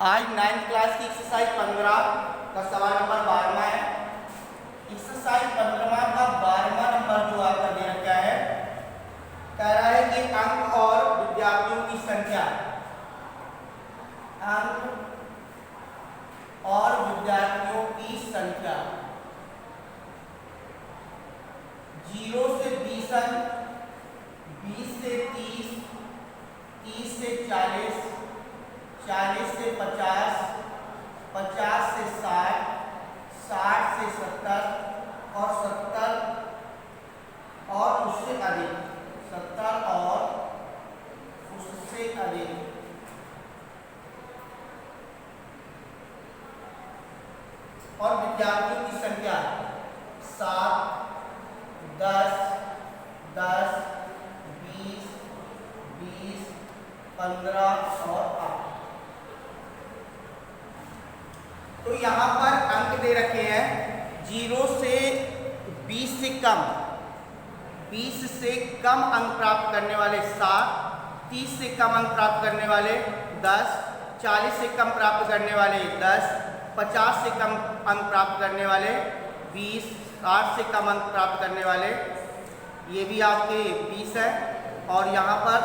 आज 9th class की exercise 15 का सवाल नंबर 12वां है। एक्सरसाइज 15 का 12वां नंबर जो आपका दे रखा है, कह रहा है कि अंक और विद्यार्थियों की संख्या, अंक और विद्यार्थियों की संख्या 0 से 20 अंक, 20 से 30, 30 से 40, 40 से 50, 50 से 60, 60 से 70 और 70 और उससे अधिक, 70 और उससे अधिक। और विद्यार्थियों की संख्या 7, 10, 10, 20, 20, 15 और 8। तो यहाँ पर अंक दे रखे हैं 0 से 20 से कम, 20 से कम अंक प्राप्त करने वाले 7, 30 से कम अंक प्राप्त करने वाले 10, 40 से कम प्राप्त करने वाले 10, 50 से कम अंक प्राप्त करने वाले 20, 60 से कम अंक प्राप्त करने वाले ये भी आपके 20 है। और यहाँ पर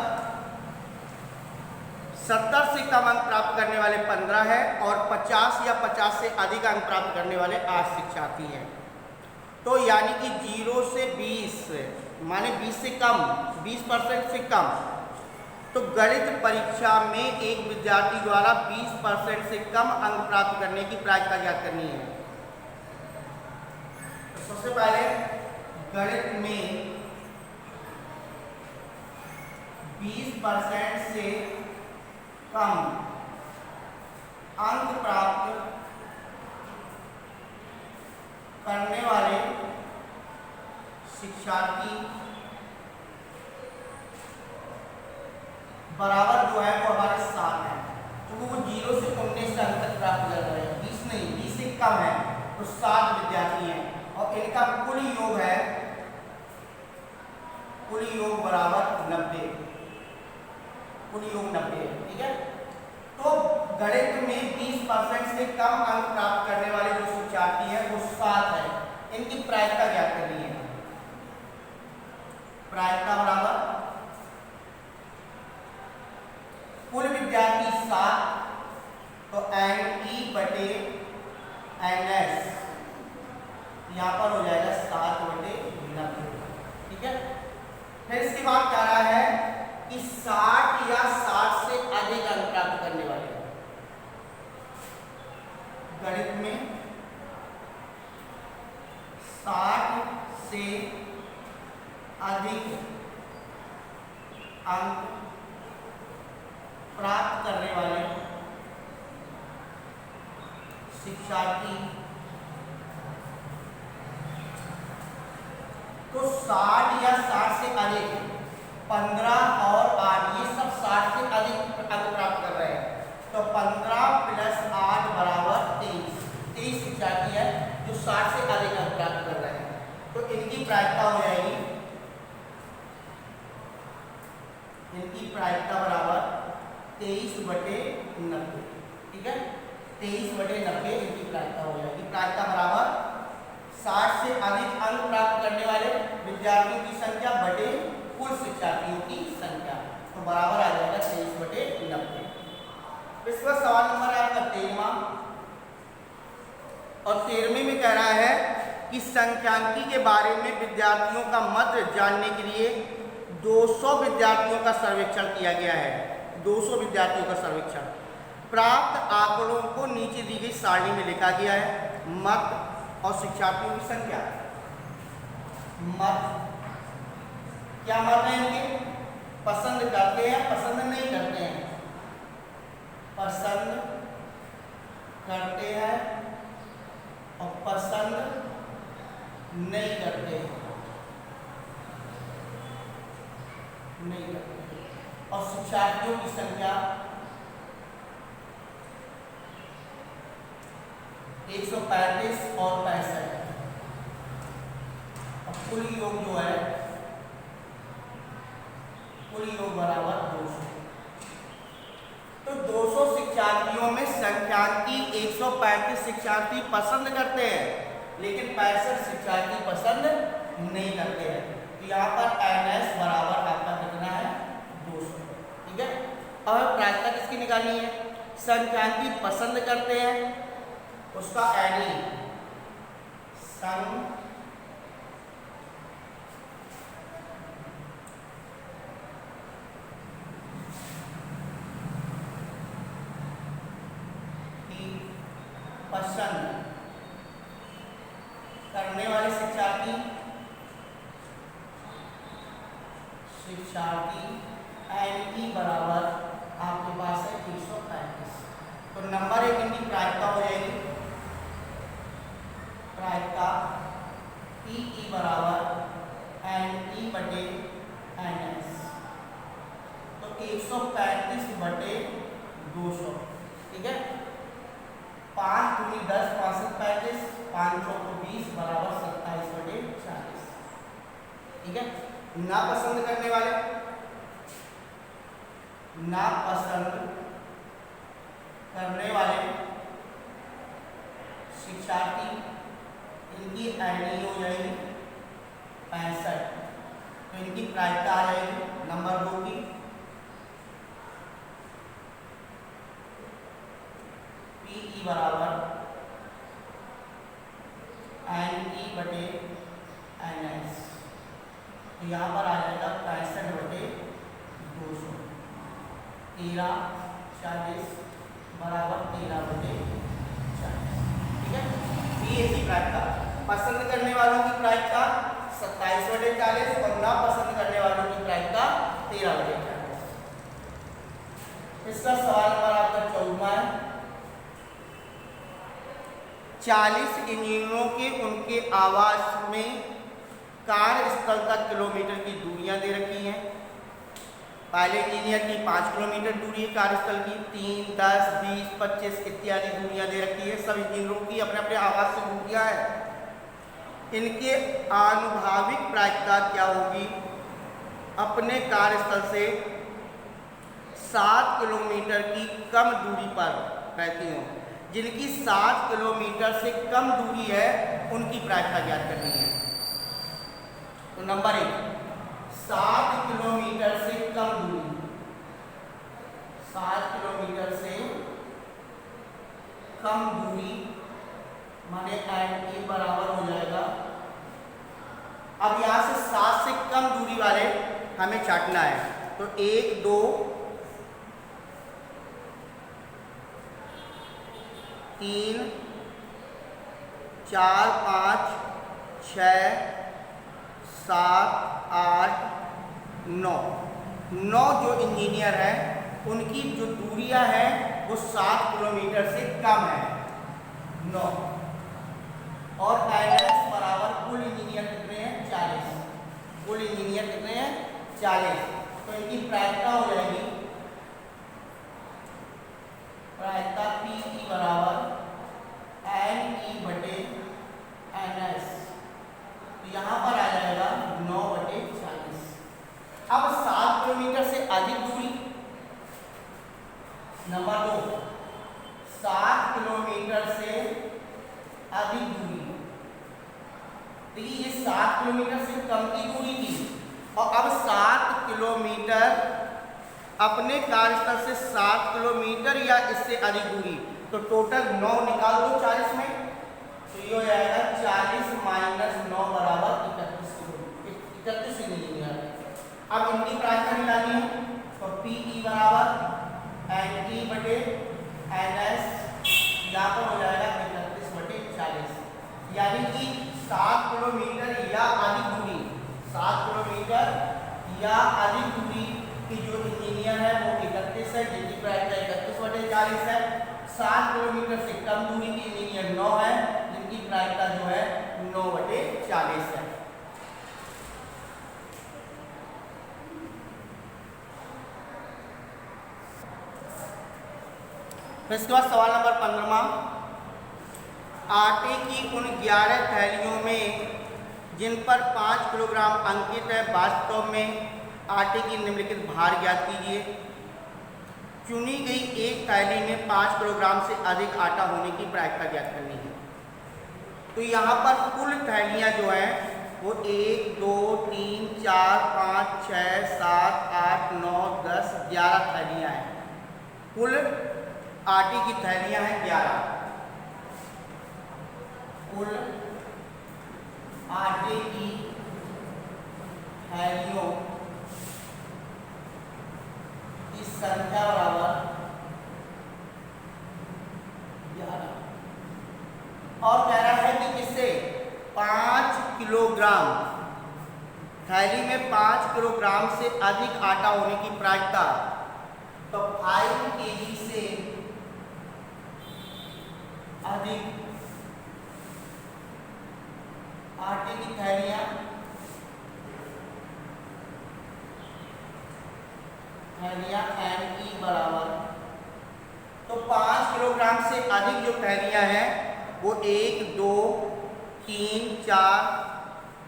70 से कम अंक प्राप्त करने वाले 15 है और 50 या 50 से अधिक अंक प्राप्त करने वाले 8 शिक्षार्थी हैं। तो यानी कि 0 से 20 माने 20 से कम, 20% से कम। तो गणित परीक्षा में एक विद्यार्थी द्वारा 20% से कम अंक प्राप्त करने की प्रायिकता ज्ञात करनी है। तो सबसे पहले गणित में 20% से कम अंक प्राप्त करने वाले शिक्षार्थी बराबर जो है वो हमारे 7 है, क्योंकि वो 0 से 19 अंक तक प्राप्त कर रहे हैं। 20 नहीं, 20 से कम है तो 7 विद्यार्थी हैं और इनका कुल योग है, कुल योग बराबर 90, कुल योग 90 है। ठीक है, तो गणित में 20% से कम अंक प्राप्त करने वाले जो शिक्षार्थी हैं वो 7 है। इनकी प्रायिकता ज्ञात करनी है। प्रायिकता बराबर कुल विद्यार्थी 7 तो NE बटे NS यहाँ पर हो जाएगा 7 बटे 90। ठीक है, फिर इसके बाद कह रहा है कि 60 या 60 से अधिक अंक प्राप्त करने वाले गणित में 60 से अधिक अंक प्राप्त करने वाले शिक्षार्थी तो 60 या 60 से अधिक, 15 और 8 ये सब 60 से अधिक अंक प्राप्त कर रहे हैं। तो 15 प्लस 8 बराबर 23 शिक्षार्थी है जो 60 से अधिक अंक प्राप्त कर रहे हैं। तो इनकी प्रायिकता हो जाएगी, इनकी प्रायिकता बराबर 23 बटे 90। ठीक है, 23 बटे 90 इनकी प्रायिकता हो जाएगी। प्रायिकता बराबर 60 से अधिक अंक प्राप्त करने वाले विद्यार्थियों की संख्या बटे कुल शिक्षार्थियों की संख्या, तो बराबर आ जाएगा 23 बटे 90। इसका सवाल नंबर है आपका 13वां, और 13वें में कह रहा है कि संख्यांकी के बारे में विद्यार्थियों का मत जानने के लिए 200 विद्यार्थियों का सर्वेक्षण किया गया है। 200 विद्यार्थियों का सर्वेक्षण। प्राप्त आंकड़ों को नीचे दी गई सारणी में लिखा गया है। मत और शिक्षार्थियों की संख्या। मत, क्या मत है इनके? पसंद करते हैं, पसंद नहीं करते हैं। पसंद करते हैं और पसंद नहीं करते हैं, नहीं करते। और शिक्षार्थियों की संख्या 135 और 65 और कुल योग जो है, कुल योग बराबर 200। तो 200 शिक्षार्थियों में 135 शिक्षार्थी पसंद करते हैं, लेकिन 65 शिक्षार्थी पसंद नहीं करते हैं। तो यहाँ पर NS बराबर आपका कितना है 200। ठीक है, अब प्रायिकता किसकी निकालनी है? संख्यांकी पसंद करते हैं उसका NE संख्यांकी पसंद करने वाले शिक्षार्थी NE बराबर आपके पास है 335। तो नंबर एक इनकी प्रायिकता हो जाएगी, प्रायिकता PE बराबर NE बटे NS। तो 135 बटे 200। ठीक है, 5 दूनी 10, 5 से 35, 5 चौको 20 बराबर 27 बटे 40। ठीक है, ना पसंद करने वाले, ना पसंद करने वाले शिक्षार्थी इनकी NE हो जाएगी 65। तो इनकी प्रायिकता आ जाएगी नंबर 2 की PE बराबर NE बटे NS। तो यहाँ पर आ जाएगा 65 बटे 200, 13 40 बराबर 13 बटे 40। ठीक है, ये प्रायिकता पसंद करने वालों की प्रायिकता 27 बटे 40 और ना पसंद करने वालों की प्रायिकता 13 बटे 40। इसका सवाल नंबर आपका 14 है। 40 इंजीनियरों के उनके आवास में कार्यस्थल तक किलोमीटर की दूरियां दे रखी हैं। पहले इंजीनियर की 5 किलोमीटर दूरी है कार्यस्थल की, 3, 10, 20, 25 इत्यादि दूरियां दे रखी है। सब इंजीनियरों की अपने अपने आवास से दूरियां हैं। इनके आनुभाविक प्रायिकता क्या होगी? अपने कार्यस्थल से 7 किलोमीटर की कम दूरी पर रहती हूँ। जिनकी 7 किलोमीटर से कम दूरी है उनकी प्रायिकता ज्ञात करनी है। तो नंबर 1, 7 किलोमीटर से कम दूरी, 7 किलोमीटर से कम दूरी माने NE बराबर हो जाएगा। अब यहाँ से 7 से कम दूरी वाले हमें चाटना है। तो 1, 2, 3, 4, 5, 6, 7, 8, 9 जो इंजीनियर हैं उनकी जो दूरियां हैं वो 7 किलोमीटर से कम है, 9। और NS बराबर कुल इंजीनियर कितने हैं? 40। कुल इंजीनियर कितने हैं? 40। तो इनकी प्रायिकता हो जाएगी, प्रायिकता PE बराबर NE बटे NS। तो यहाँ पर आ जाएगा 9 बटे 40। अब 7 किलोमीटर से अधिक दूरी, नंबर 2, 7 किलोमीटर से अधिक दूरी। देखिए ये 7 किलोमीटर से कम की दूरी थी और अब 7 किलोमीटर अपने कार्यस्थल से 7 किलोमीटर या इससे अधिक दूरी। तो टोटल 9 निकाल दो 40 में, तो ये हो जाएगा 40 माइनस 9 बराबर 31 इंजीनियर। अब इनकी प्रायिकता निकालनी है। तो PE बराबर NE बटे NS, यहाँ पर हो जाएगा 31 बटे 40। यानी कि 7 किलोमीटर या अधिक दूरी, 7 किलोमीटर या अधिक दूरी की जो इंजीनियर है वो 31 है, जिनकी प्रायिकता 31 बटे 40 है। 7 किलोमीटर से कम दूरी की इंजीनियर 9 है, जिनकी प्रायिकता जो है 9 बटे 40 है। फिर इसके बाद सवाल नंबर 15, आटे की उन 11 थैलियों में जिन पर 5 किलोग्राम अंकित है, वास्तव में आटे की निम्नलिखित भार ज्ञात कीजिए। चुनी गई एक थैली में 5 किलोग्राम से अधिक आटा होने की प्रायिकता ज्ञात करनी है। तो यहाँ पर कुल थैलियाँ जो हैं वो 1 2 3 4 5 6 7 8 9 10 11 थैलियाँ हैं। कुल आटे की थैलियाँ हैं 11। कुल आटे की थैलियों की संख्या बराबर 11। और कह रहा है कि किससे 5 किलोग्राम, थैली में 5 किलोग्राम से अधिक आटा होने की प्रायिकता। तो 5 kg से अधिक आटे की थैलियां NE बराबर, तो 5 किलोग्राम से अधिक जो थैलियां हैं वो 1 2 3 4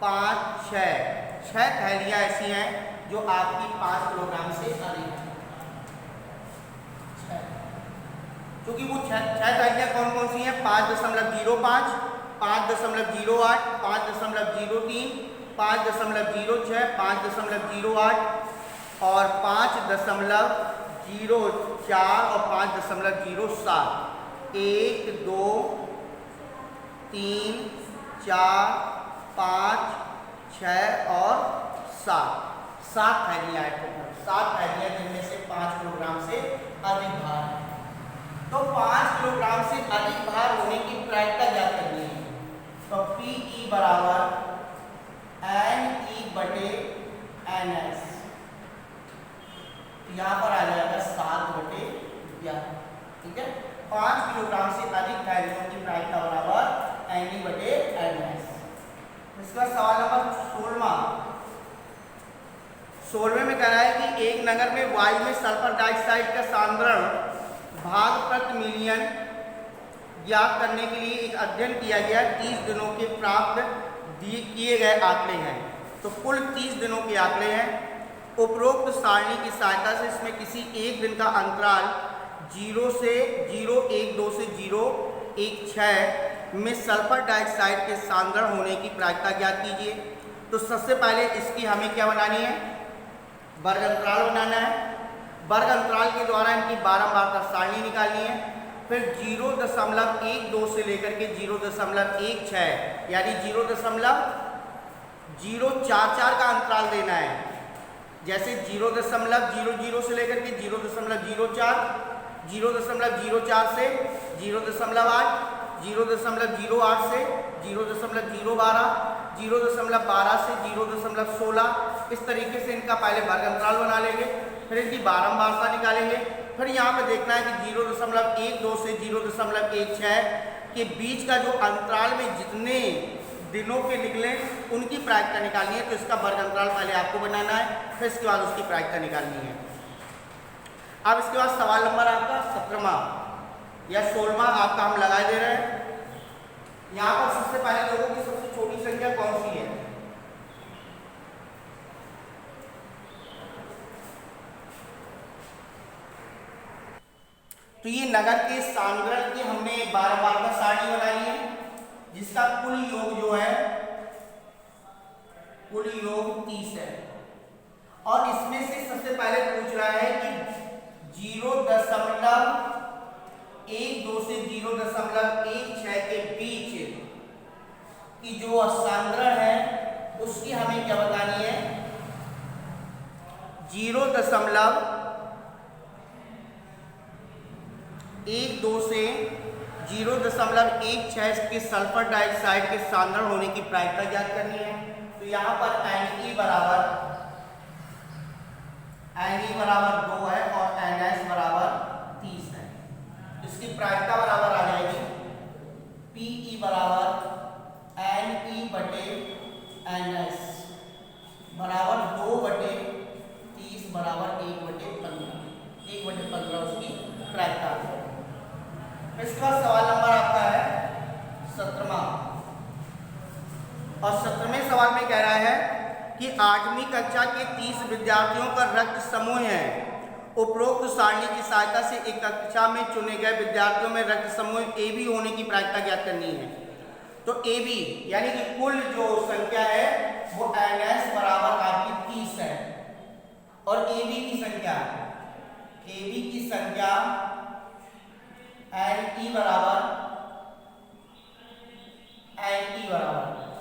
5 6 थैलियां ऐसी हैं जो आपकी 5 किलोग्राम से अधिक है। क्योंकि वो 6 थैलियां कौन कौन सी हैं? 5.05, 5.08, 5.03, 5.06, 5.08 और 5.04 और 5.07। 1 2 3 4 5 6 और 7 थैलियाँ हैं टोटल। 7 थैलियाँ जिनमें से 5 किलोग्राम से अधिक भार है। तो 5 किलोग्राम से अधिक भार होने की प्रायिकता ज्ञात करनी है। तो PE बराबर NE बटे NS, यहाँ पर आ जाएगा 7/11। ठीक है, 5 किलोग्राम से अधिक थैलियों की प्रायिकता बराबर NE बटे NS। इसका सवाल नंबर 16 में कह रहा है कि एक नगर में वायु में सल्फर डाइऑक्साइड का सांद्रण भाग प्रति मिलियन ज्ञात करने के लिए एक अध्ययन किया गया। 30 दिनों के प्राप्त किए गए आंकड़े हैं। तो कुल 30 दिनों के आंकड़े हैं। उपरोक्त सारणी की सहायता से इसमें किसी एक दिन का अंतराल 0 से 012 से 016 में सल्फर डाइऑक्साइड के सांद्रण होने की प्रायिकता ज्ञात कीजिए। तो सबसे पहले इसकी हमें क्या बनानी है? वर्ग अंतराल बनाना है। वर्ग अंतराल के द्वारा इनकी बारंबारता सारणी निकालनी है। फिर 0.12 से लेकर के 0.16 यानी 0.044 का अंतराल देना है। जैसे 0.00 से लेकर के 0.04, 0.04 से 0.8, 0.08 से 0.012, 0.12 से 0.16, इस तरीके से इनका पहले वर्ग अंतराल बना लेंगे। फिर इनकी बारंबारता निकालेंगे। फिर यहाँ पे देखना है कि 0.12 से 0.16 के बीच का जो अंतराल में जितने दिनों के निकले उनकी प्रायिकता निकालनी है। तो इसका वर्ग अंतराल पहले आपको बनाना है, फिर इसके बाद उसकी प्रायिकता निकालनी है। अब इसके बाद सवाल नंबर आपका 17वां या 16वां आपका हम लगा दे रहे हैं। यहाँ पर सबसे पहले लोगों की सबसे छोटी संख्या कौन सी है? तो ये नगर के सांद्रण की हमने बारंबारता सारणी बनाई है, जिसका कुल योग जो है कुल योग 30 है। और इसमें से सबसे पहले पूछ रहा है कि 0.12 से 0.16 के बीच की जो सांद्रण है उसकी हमें क्या बतानी है? 0.12 से 0.16 के सल्फर डाइऑक्साइड के सांद्रण होने की प्रायिकता ज्ञात करनी है। तो यहाँ पर NE बराबर 2 है और NS बराबर 30 है। इसकी प्रायिकता बराबर आ जाएगी PE बराबर NE बटे NS बराबर 2/30 बराबर 1/15। 1/15 उसकी प्रायिकता। इसके बाद सवाल नंबर आपका है 17वां। और 17वें सवाल में कह रहा है कि 8वीं कक्षा के 30 विद्यार्थियों का रक्त समूह है। उपरोक्त सारणी की सहायता से एक कक्षा में चुने गए विद्यार्थियों में रक्त समूह ए बी होने की प्रायिकता ज्ञात करनी है। तो ए बी यानी कि कुल जो संख्या है वो NS बराबर आपकी 30 है और ए बी की संख्या NE बराबर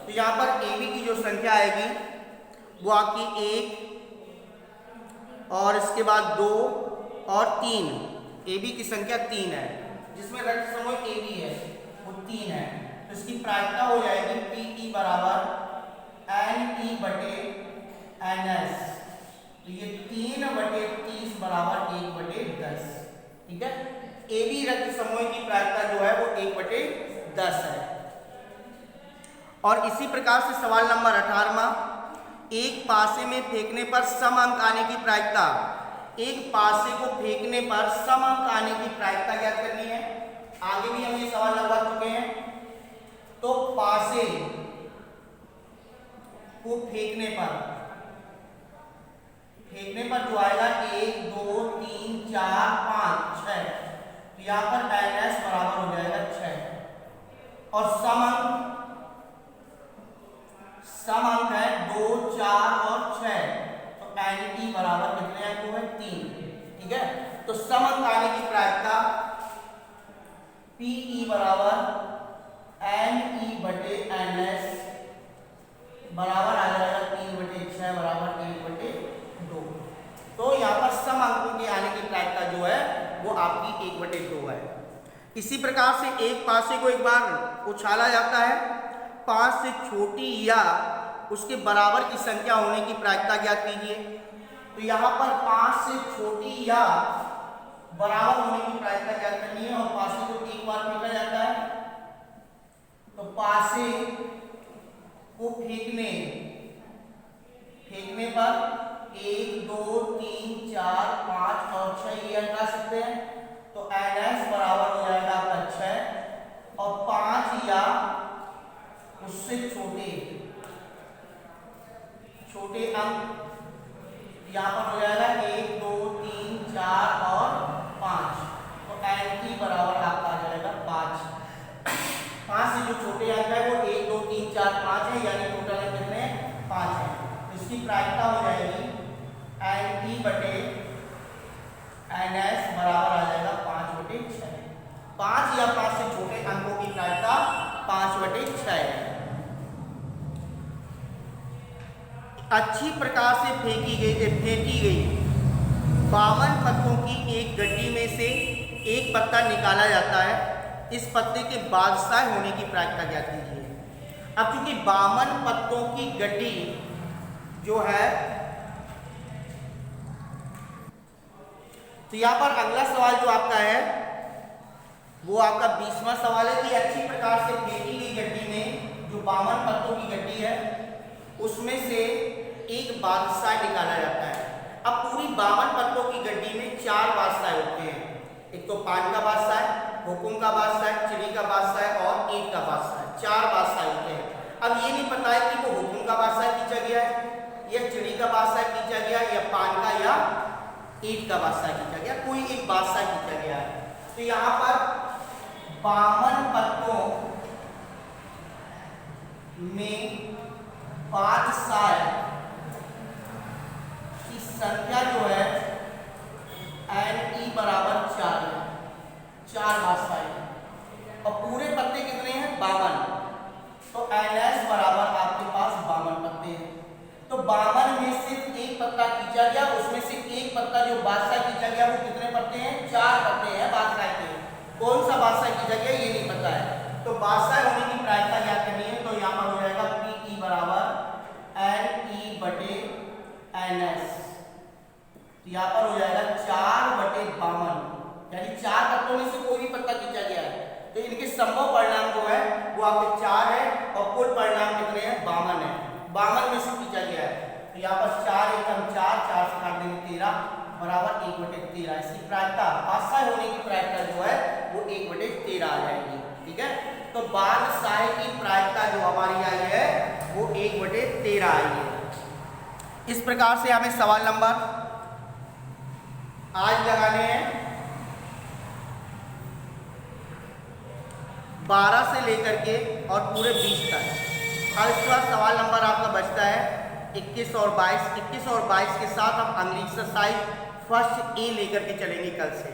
तो यहाँ पर ए बी की जो संख्या आएगी वो आपकी 1 और इसके बाद 2 और 3। ए बी की संख्या 3 है जिसमें रक्त समूह ए बी है वो 3 है, तो इसकी प्रायिकता हो जाएगी PE बराबर NE बटे NS। तो ये 3/30 बराबर 1/10। ठीक है, ए बी रक्त समूह की प्रायिकता जो है वो 1/10 है। और इसी प्रकार से सवाल नंबर 18वां, एक पासे में फेंकने पर सम अंक आने की प्रायिकता। एक पासे को फेंकने पर सम अंक आने की प्रायिकता ज्ञात करनी है। आगे भी हम ये सवाल लगवा चुके हैं। तो पासे को फेंकने पर जो आएगा 1 2 3 4 5 6, तो यहां पर NS बराबर हो जाएगा 6 और सम अंक है 2 4 और 6, तो NE बराबर कितने अंक है 3। ठीक है, तो सम अंक आने की प्रायिकता PE बराबर NE बटे NS बराबर आ जाएगा 3/6 बराबर 1/2। तो यहाँ पर सम अंकों के आने की प्रायिकता जो है वो आपकी 1/2 है। इसी प्रकार से एक पासे को एक बार उछाला जाता है, 5 से छोटी या उसके बराबर की संख्या होने की प्रायिकता ज्ञात कीजिए। तो यहाँ पर 5 से छोटी या बराबर होने की प्रायिकता ज्ञात करनी है और पासे को एक बार फेंका जाता है। तो पासे को फेंकने पर 1 2 3 4 5 और 6 ये हटा सकते हैं, तो NS बराबर हो जाएगा आपका 6 और 5 या उससे छोटे अंक यहाँ पर हो जाएगा 1 2 3 4 और 5, तो NT बराबर आपका आ जाएगा 5। 5 से जो छोटे अंक है वो 1 2 3 4 5 है, यानी टोटल अंक कितने हैं 5 है। तो इसकी प्रायिकता हो जाएगी NT बटे NS बराबर आ जाएगा 5/6। 5 या 5 से छोटे अंकों की प्रायिकता 5/6 है। अच्छी प्रकार से फेंकी गई 52 पत्तों की एक गड्डी में से एक पत्ता निकाला जाता है। इस पत्ते के बादशाह होने की प्रायिकता ज्ञात कीजिए। अब चूंकि 52 पत्तों की गड्डी जो है, तो यहां पर अगला सवाल जो आपका है वो आपका 20वां सवाल है कि अच्छी प्रकार से फेंकी गई गड्डी में जो 52 पत्तों की गड्डी है उसमें से एक बादशाह निकाला जाता है। अब पूरी 52 पत्तों की गड्डी में 4 बादशाह होते हैं। एक तो पान का बादशाह है, हुकुम का बादशाह है, चिड़ी का बादशाह है और ईंट का बादशाह है। 4 बादशाह होते हैं। अब ये नहीं पता है कि वो हुकुम का बादशाह खींचा गया है या चिड़ी का बादशाह खींचा गया या पान का या ईंट का बादशाह खींचा गया, कोई एक बादशाह खींचा गया है। तो यहाँ पर 52 पत्तों में बादशाह की संख्या जो है NE बराबर 4 है, 4 बादशाह है और पूरे पत्ते कितने हैं 52, तो NS बराबर आपके पास 52 पत्ते हैं। तो 52 में से एक पत्ता खींचा गया, उसमें से एक पत्ता जो बादशाह खींचा गया वो कितने पत्ते हैं 4 पत्ते हैं बादशाह के। कौन सा बादशाह खींचा गया ये नहीं पता है, तो बादशाह होने की प्रायिकता ज्ञात करनी है। तो यहाँ पर हो जाएगा PE बराबर NE बटे NS, तो यहाँ पर हो जाएगा 4/52, यानी 4 पत्तों में से कोई भी पत्ता खींचा गया है तो इनके संभव परिणाम जो है वो आपके 4 है और कुल परिणाम कितने हैं 52 है। 52 में से खींचा गया है, तो यहाँ पर 4 एकम 4, 4 से काट देंगे 13 बराबर 1/13। इसकी प्रायिकता बादशाह होने की प्रायिकता जो है वो 1/13 आ जाएगी। ठीक है, तो बादशाह की प्रायिकता जो हमारी आई है वो 1/13 आई है। इस प्रकार से हमें सवाल नंबर आज लगाने हैं 12 से लेकर के और पूरे 20 तक। अब इसके बाद सवाल नंबर आपका बचता है 21 और 22। 21 और 22 के साथ हम अंग्रेजी एक्सरसाइज फर्स्ट ए लेकर के चलेंगे कल से।